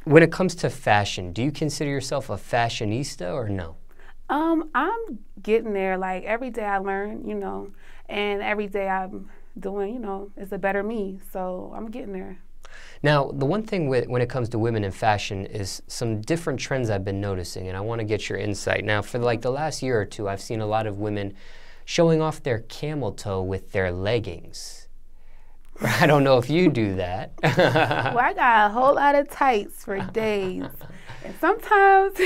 when it comes to fashion, do you consider yourself a fashionista or no? I'm getting there. Like every day I learn, you know, and every day I'm doing, you know, is a better me. So I'm getting there. Now, the one thing when it comes to women in fashion is some different trends I've been noticing, and I want to get your insight. Now, for like the last year or two, I've seen a lot of women showing off their camel toe with their leggings. I don't know if you do that. Well, I got a whole lot of tights for days. And sometimes...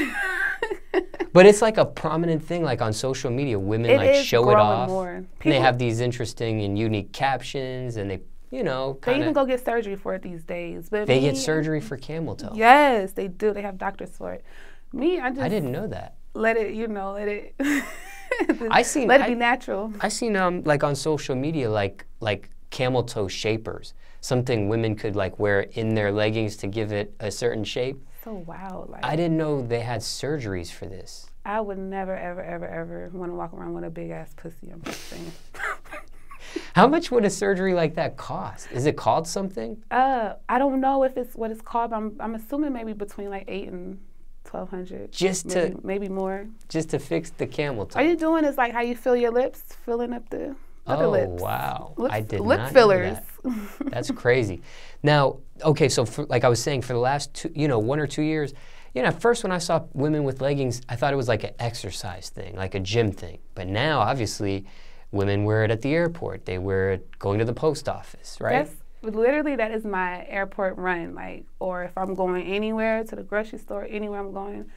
But it's like a prominent thing, like on social media. Women like show it off. More. And they have these interesting and unique captions, and they, you know, they even go get surgery for it these days. But they get surgery for camel toe. Yes, they do. They have doctors for it. Me, I didn't know that. Let it, you know, let it. Let it be natural. I seen like on social media like camel toe shapers, something women could like wear in their leggings to give it a certain shape. So wild. Like, I didn't know they had surgeries for this. I would never, ever, ever, ever want to walk around with a big ass pussy. I'm just saying. How much would a surgery like that cost? Is it called something? I don't know if it's what it's called, but I'm assuming maybe between like $800 and $1,200. Just maybe more. Just to fix the camel toe. All you doing is like how you fill your lips, filling up the other lips. Oh wow! I did lip not fillers. Know that. That's crazy. Now, okay, so like I was saying, for the last 1 or 2 years, you know, at first when I saw women with leggings, I thought it was like an exercise thing, like a gym thing. But now, obviously, women wear it at the airport. They wear it going to the post office, right? Literally, that is my airport run. Like, or if I'm going anywhere, to the grocery store, anywhere I'm going,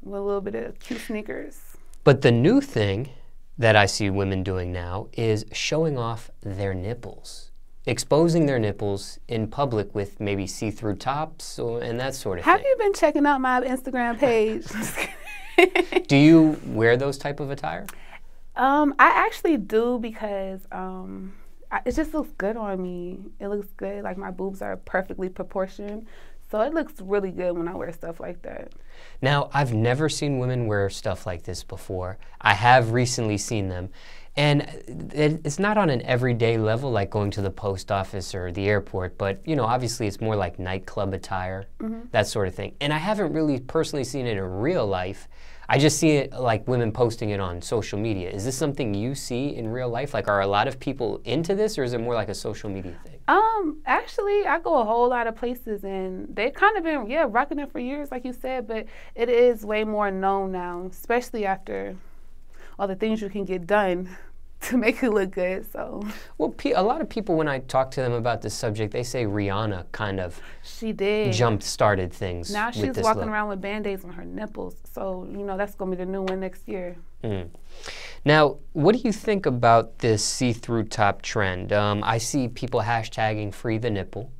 with a little bit of cute sneakers. But the new thing that I see women doing now is showing off their nipples, exposing their nipples in public with maybe see-through tops and that sort of thing. Have you been checking out my Instagram page? Do you wear those type of attire? I actually do because it just looks good on me. It looks good. Like my boobs are perfectly proportioned. So it looks really good when I wear stuff like that. Now, I've never seen women wear stuff like this before. I have recently seen them. And it's not on an everyday level like going to the post office or the airport, but, you know, obviously it's more like nightclub attire, that sort of thing. And I haven't really personally seen it in real life. I just see it like women posting it on social media. Is this something you see in real life? Like, are a lot of people into this, or is it more like a social media thing? Actually, I go a whole lot of places, and they've kind of been, rocking it for years, like you said, but it is way more known now, especially after all the things you can get done to make it look good. So, well, a lot of people, when I talk to them about this subject, they say Rihanna kind of jump-started things. Now she's walking around with Band-Aids on her nipples, so you know that's going to be the new one next year. Now, what do you think about this see-through top trend? I see people hashtagging free the nipple,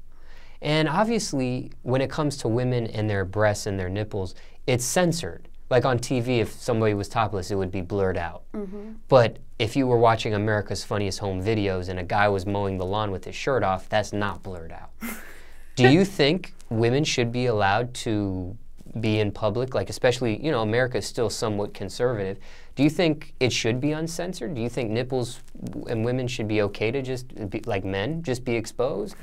and obviously when it comes to women and their breasts and their nipples, it's censored. Like on TV, if somebody was topless, it would be blurred out. But if you were watching America's Funniest Home Videos and a guy was mowing the lawn with his shirt off, that's not blurred out. Do you think women should be allowed to be in public, like especially, you know, America is still somewhat conservative. Do you think it should be uncensored? Do you think nipples and women should be okay to just be, like men, just be exposed?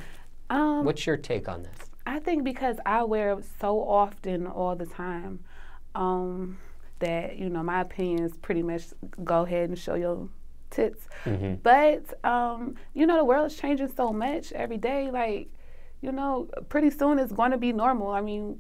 What's your take on that? I think because I wear it so often all the time, that, you know, my opinion is pretty much go ahead and show your tits. But, you know, the world is changing so much every day. Like, you know, pretty soon it's going to be normal. I mean,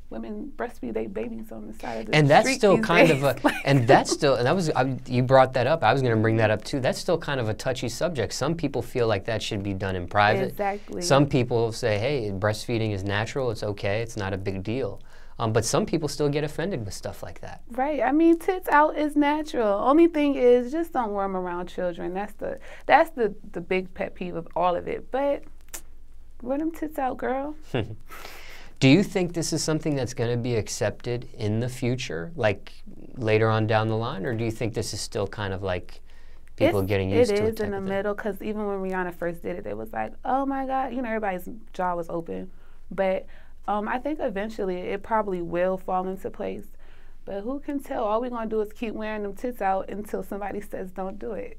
women breastfeed their babies on the side of the and that's street still these kind days. of a, and that's still, and that was, you brought that up. I was going to bring that up too. That's still kind of a touchy subject. Some people feel like that should be done in private. Exactly. Some people say, hey, breastfeeding is natural. It's okay. It's not a big deal. But some people still get offended with stuff like that. Right. I mean, tits out is natural. Only thing is, just don't wear them around children. That's the big pet peeve of all of it. But wear them tits out, girl. Do you think this is something that's going to be accepted in the future, like later on down the line, or do you think this is still kind of like people getting used to it? It is in the middle, because even when Rihanna first did it, it was like, oh my God, you know, everybody's jaw was open. But I think eventually it probably will fall into place. But who can tell? All we're going to do is keep wearing them tits out until somebody says don't do it.